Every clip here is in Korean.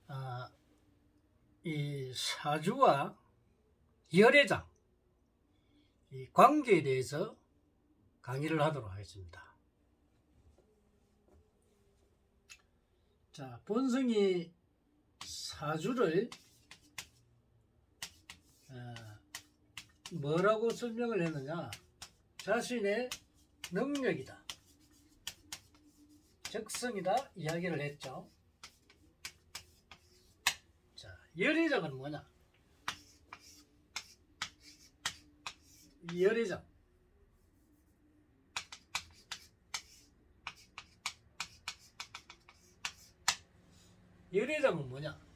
아, 이 사주와 열애장 이 관계에 대해서 강의를 하도록 하겠습니다. 자, 본성이 사주를 뭐라고 설명을 했느냐? 자신의 능력이다, 적성이다 이야기를 했죠. 자, 열애장은 뭐냐? 열애장, 열애장은 뭐냐?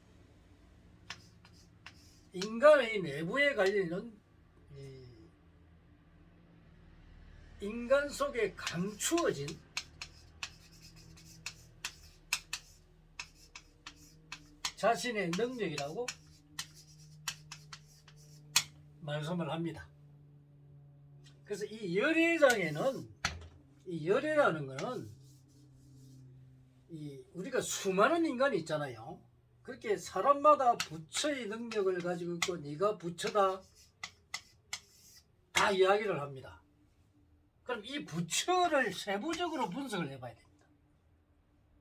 인간의 내부에 갈리는 인간 속에 감추어진 자신의 능력이라고 말씀을 합니다. 그래서 이 열애장에는, 이 열애라는 것은 우리가 수많은 인간이 있잖아요. 그렇게 사람마다 부처의 능력을 가지고 있고 네가 부처다 다 이야기를 합니다. 그럼 이 부처를 세부적으로 분석을 해봐야 됩니다.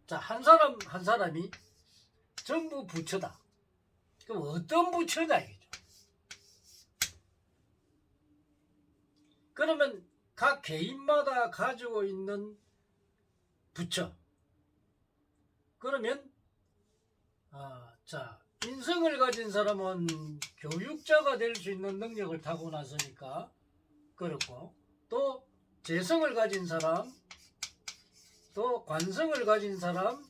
자, 한 사람이 전부 부처다. 그럼 어떤 부처냐 이거죠. 그러면 각 개인마다 가지고 있는 부처, 그러면 자, 인성을 가진 사람은 교육자가 될 수 있는 능력을 타고났으니까 그렇고, 또 재성을 가진 사람, 또 관성을 가진 사람,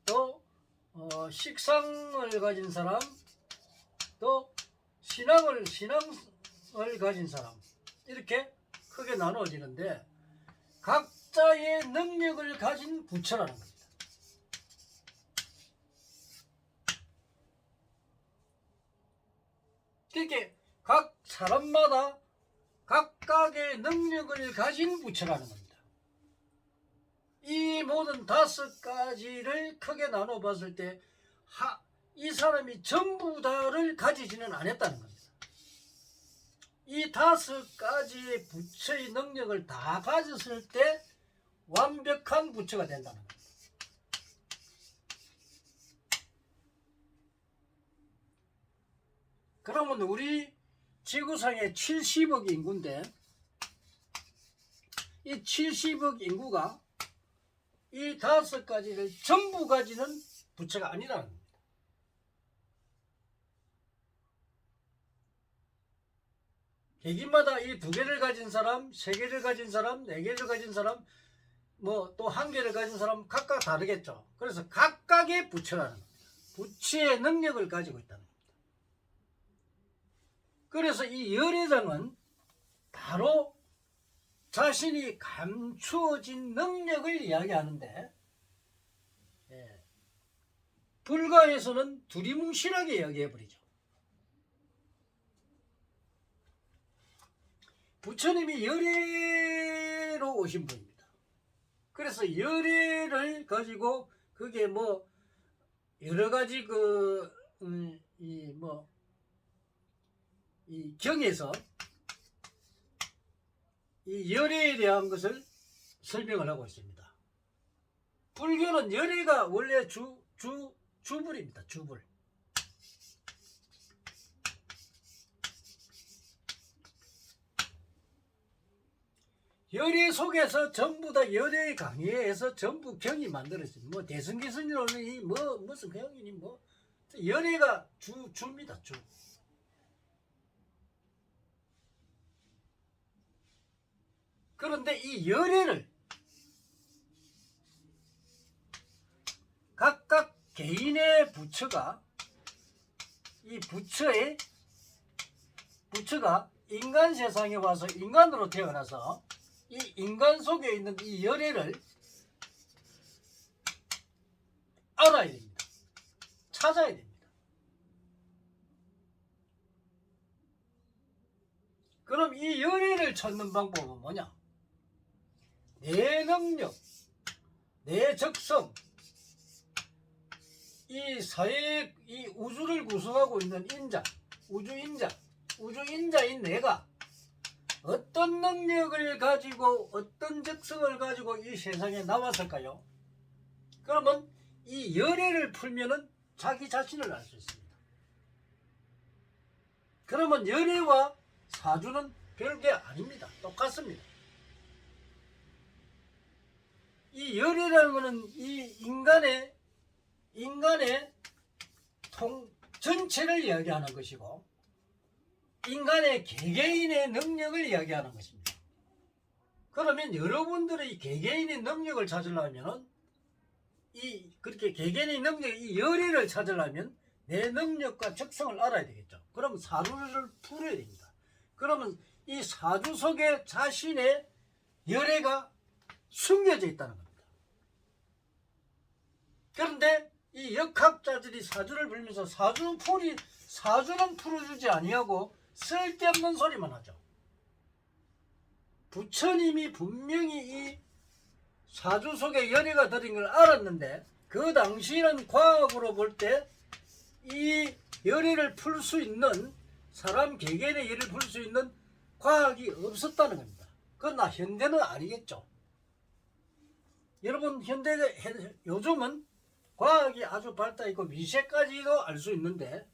또 식상을 가진 사람, 또 신앙을 가진 사람, 이렇게 크게 나누어지는데 각자의 능력을 가진 부처라는 겁니다. 그렇게 각 사람마다 각각의 능력을 가진 부처라는 겁니다. 이 모든 5가지를 크게 나눠 봤을 때 이 사람이 전부 다를 가지지는 않았다는 겁니다. 이 5가지의 부처의 능력을 다 가졌을 때 완벽한 부처가 된다는 겁니다. 그러면 우리 지구상에 70억 인구인데 이 70억 인구가 이 5가지를 전부 가지는 부처가 아니라는 겁니다. 개인마다 이 2개를 가진 사람, 3개를 가진 사람, 4개를 가진 사람, 뭐 또 1개를 가진 사람 각각 다르겠죠. 그래서 각각의 부처라는 겁니다. 부처의 능력을 가지고 있다는 겁니다. 그래서 이 열애장은 바로 자신이 감추어진 능력을 이야기하는데, 불가에서는 두리뭉실하게 이야기해버리죠. 부처님이 열애로 오신 분입니다. 그래서 열애를 가지고 그게 뭐 여러가지 이 경에서 이 열애에 대한 것을 설명을 하고 있습니다. 불교는 열애가 원래 주불입니다. 주불. 열애 속에서 전부 다 열애의 강의에서 전부 경이 만들어집니다. 뭐 대승기승이니 무슨 경이니 뭐 열애가 주입니다. 주. 그런데 이 열애를 각각 개인의 부처가 이 부처가 인간 세상에 와서 인간으로 태어나서 이 인간 속에 있는 이 열애를 알아야 됩니다. 찾아야 됩니다. 그럼 이 열애를 찾는 방법은 뭐냐? 내 능력, 내 적성, 이 이 사회, 이 우주를 구성하고 있는 인자, 우주인자인 내가 어떤 능력을 가지고 어떤 적성을 가지고 이 세상에 나왔을까요? 그러면 이 열애를 풀면은 자기 자신을 알 수 있습니다. 그러면 열애와 사주는 별게 아닙니다. 똑같습니다. 이 열애라는 것은 이 인간의 전체를 이야기하는 것이고, 인간의 개개인의 능력을 이야기하는 것입니다. 그러면 여러분들의 개개인의 능력을 찾으려면, 그렇게 개개인의 능력, 이 열애를 찾으려면 내 능력과 적성을 알아야 되겠죠. 그럼 사주를 풀어야 됩니다. 그러면 이 사주 속에 자신의 열애가 숨겨져 있다는 겁니다. 그런데 이 역학자들이 사주를 불면서 사주는 풀어주지 아니하고 쓸데없는 소리만 하죠. 부처님이 분명히 이 사주 속에 열애가 들인 걸 알았는데, 그 당시에는 과학으로 볼 때 이 열애를 풀 수 있는, 사람 개개인의 열애를 풀 수 있는 과학이 없었다는 겁니다. 그러나 현대는 아니겠죠. 여러분, 요즘은 과학이 아주 발달했고 미세까지도 알 수 있는데,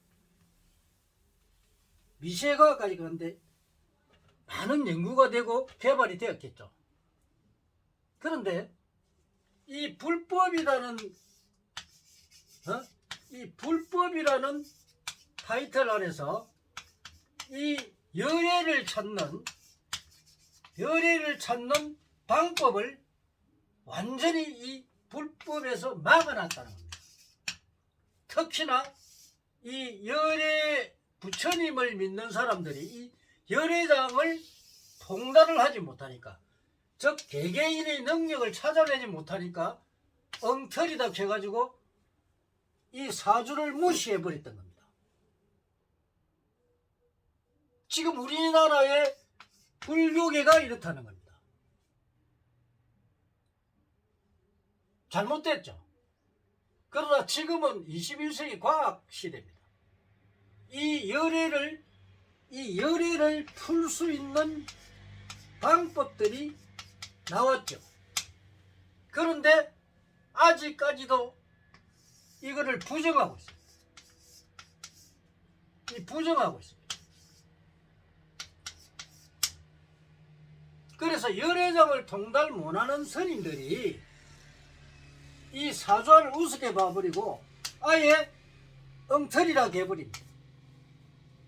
미세과학까지 그런데 많은 연구가 되고 개발이 되었겠죠. 그런데 이 불법이라는 타이틀 안에서 이 열애를 찾는 방법을 완전히 이 불법에서 막아놨다는 겁니다. 특히나 이 부처님을 믿는 사람들이 이 열애장을 통달을 하지 못하니까, 즉 개개인의 능력을 찾아내지 못하니까 엉터리다 해가지고 이 사주를 무시해버렸던 겁니다. 지금 우리나라의 불교계가 이렇다는 겁니다. 잘못됐죠. 그러나 지금은 21세기 과학 시대입니다. 이 열애를 풀 수 있는 방법들이 나왔죠. 그런데 아직까지도 이거를 부정하고 있습니다. 그래서 열애장을 통달 못하는 스님들이 이 사주안을 우습게 봐버리고 아예 엉터리라고 해버립니다.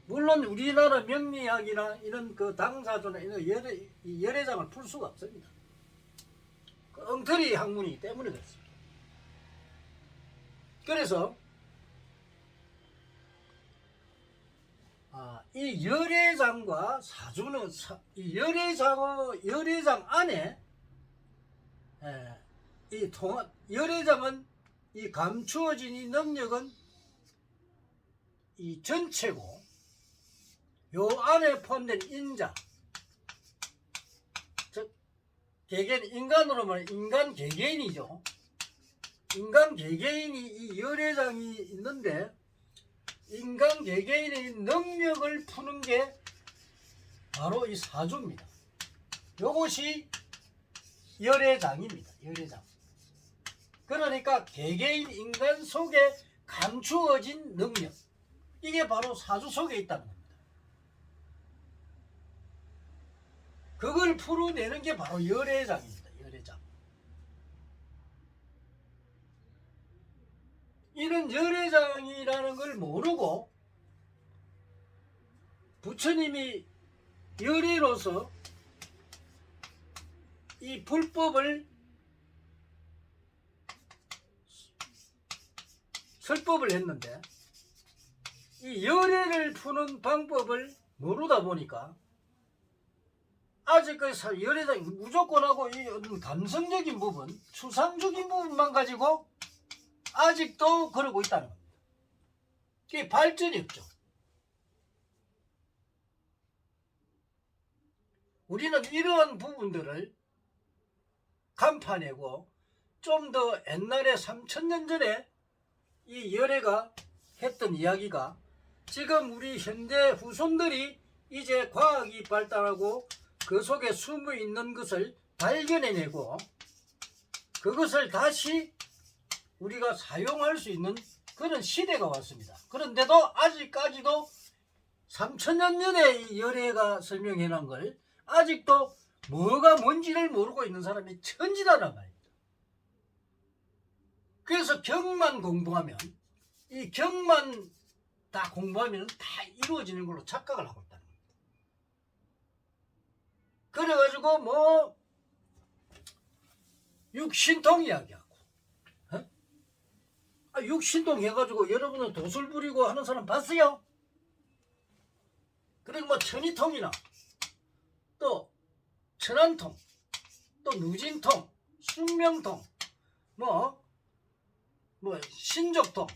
물론 우리나라 명리학이나 이런 그 당사주나 이런 열애장을 풀 수가 없습니다. 그 엉터리 학문이기 때문에 그렇습니다. 그래서 이 열애장과 사주는 이 열애장 안에 열애장은 이 감추어진 이 능력은 이 전체고, 요 안에 포함된 인자, 즉 개개인, 인간으로 말하면 인간 개개인이죠. 인간 개개인이 이 열애장이 있는데, 인간 개개인의 능력을 푸는 게 바로 이 사주입니다. 요것이 열애장입니다. 열애장. 그러니까 개개인 인간 속에 감추어진 능력, 이게 바로 사주 속에 있다는 겁니다. 그걸 풀어내는 게 바로 열애장입니다. 열애장. 이런 열애장이라는 걸 모르고 부처님이 열애로서 이 불법을 설법을 했는데, 이 열애를 푸는 방법을 모르다 보니까 아직 그 열애장이 무조건하고 이 어떤 감성적인 부분, 추상적인 부분만 가지고 아직도 그러고 있다는 겁니다. 그게 발전이 없죠. 우리는 이러한 부분들을 간파내고 좀 더 옛날에 3000년 전에 이 열애가 했던 이야기가 지금 우리 현대 후손들이 이제 과학이 발달하고 그 속에 숨어 있는 것을 발견해내고 그것을 다시 우리가 사용할 수 있는 그런 시대가 왔습니다. 그런데도 아직까지도 3000년 전에 이 열애가 설명해 놓은 걸 아직도 뭐가 뭔지를 모르고 있는 사람이 천지다란 말입니다. 그래서 경만 공부하면 이 경만 다 공부하면 다 이루어지는 걸로 착각을 하고 있다는 겁니다. 그래가지고 뭐 육신통 이야기하고 육신통 해가지고 여러분은 도술 부리고 하는 사람 봤어요? 그리고 뭐 천이통이나 또 천안통 또 누진통 숙명통 뭐 신족통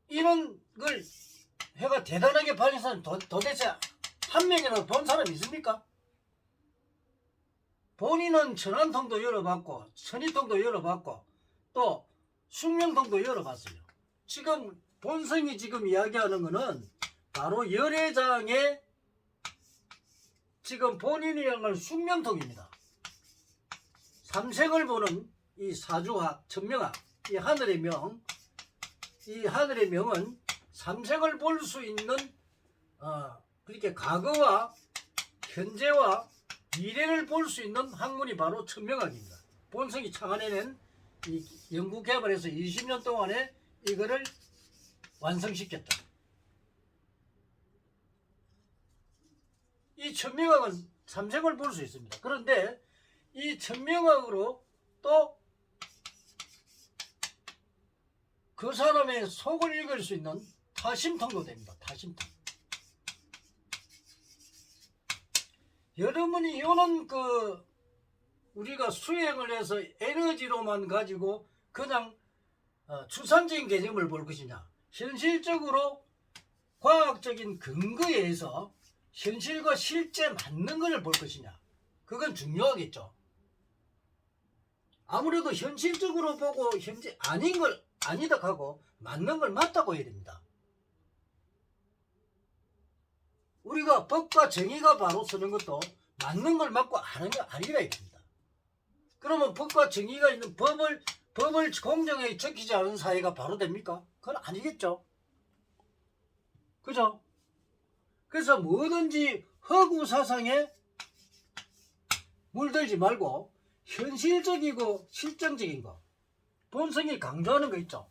이런 걸 해가 대단하게 팔린 사람 도대체 한 명이라도 본 사람 있습니까? 본인은 천안통도 열어봤고 천이통도 열어봤고 또 숙명통도 열어봤어요. 지금 본성이 지금 이야기하는 거는 바로 열애장의 지금 본인이라는 건 숙명통입니다. 삼색을 보는 이 사주학, 천명학, 이 하늘의 명, 이 하늘의 명은 삼색을 볼 수 있는 그렇게 과거와 현재와 미래를 볼 수 있는 학문이 바로 천명학입니다. 본성이 창안해낸 이 연구 개발해서 20년 동안에 이거를 완성시켰다. 이 천명학은 삼색을 볼 수 있습니다. 그런데 이 천명학으로 또 그 사람의 속을 읽을 수 있는 타심통도 됩니다. 타심통. 여러분이 이거는 우리가 수행을 해서 에너지로만 가지고 그냥 추상적인 개념을 볼 것이냐, 현실적으로 과학적인 근거에 의해서 현실과 실제 맞는 것을 볼 것이냐, 그건 중요하겠죠. 아무래도 현실적으로 보고 현재 아닌 걸 아니다 하고 맞는 걸 맞다고 해야 됩니다. 우리가 법과 정의가 바로 서는 것도 맞는 걸 맞고 아는 게 아니라 입니다. 그러면 법과 정의가 있는 법을 공정하게 지키지 않은 사회가 바로 됩니까? 그건 아니겠죠. 그죠? 그래서 뭐든지 허구 사상에 물들지 말고 현실적이고 실정적인 거, 본성이 강조하는 거 있죠.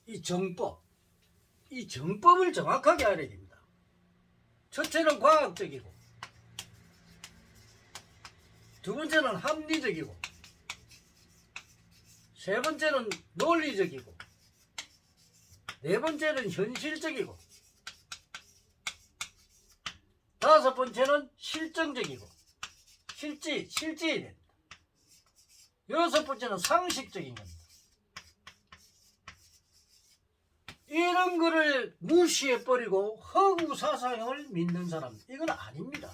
이 정법을 정확하게 알아야 됩니다. 첫째는 과학적이고, 두 번째는 합리적이고, 세 번째는 논리적이고, 네 번째는 현실적이고, 다섯 번째는 실정적이고, 실제해야 됩니다. 여섯 번째는 상식적인 겁니다. 이런 거를 무시해버리고 허구 사상을 믿는 사람, 이건 아닙니다.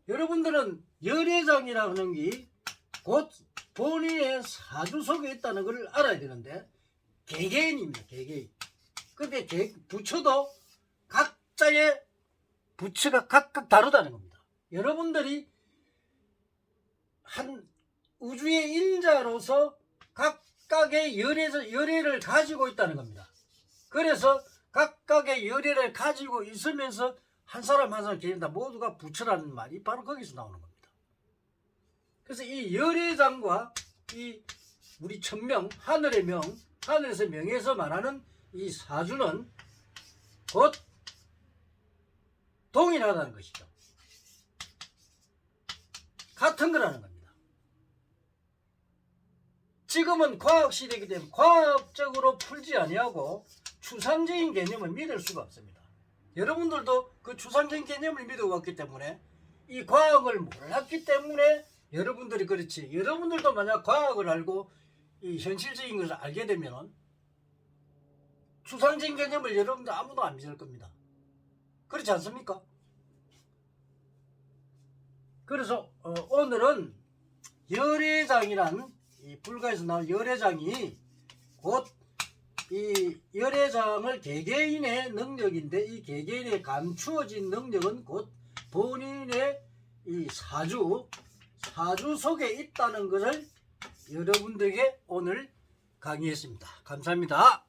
여러분들은 열애장이라는 게 곧 본인의 사주 속에 있다는 걸 알아야 되는데, 개개인입니다. 개개인. 근데 부처도 각자의 부처가 각각 다르다는 겁니다. 여러분들이 한 우주의 인자로서 각각의 열애를 가지고 있다는 겁니다. 그래서 각각의 열애를 가지고 있으면서 한 사람 한 사람 개인 다 모두가 부처라는 말이 바로 거기서 나오는 겁니다. 그래서 이 열애장과 이 우리 천명, 하늘의 명, 하늘에서 명에서 말하는 이 사주는 곧 동일하다는 것이죠. 같은 거라는 겁니다. 지금은 과학시대이기 때문에 과학적으로 풀지 아니하고 추상적인 개념을 믿을 수가 없습니다. 여러분들도 그 추상적인 개념을 믿어왔기 때문에, 이 과학을 몰랐기 때문에 여러분들이 그렇지, 여러분들도 만약 과학을 알고 이 현실적인 것을 알게 되면 추상적인 개념을 여러분들 아무도 안 믿을 겁니다. 그렇지 않습니까? 그래서 오늘은 열애장이란 이 불가에서 나온 열애장이 곧 이 열애장을 개개인의 능력인데 이 개개인의 감추어진 능력은 곧 본인의 이 사주 속에 있다는 것을 여러분들에게 오늘 강의했습니다. 감사합니다.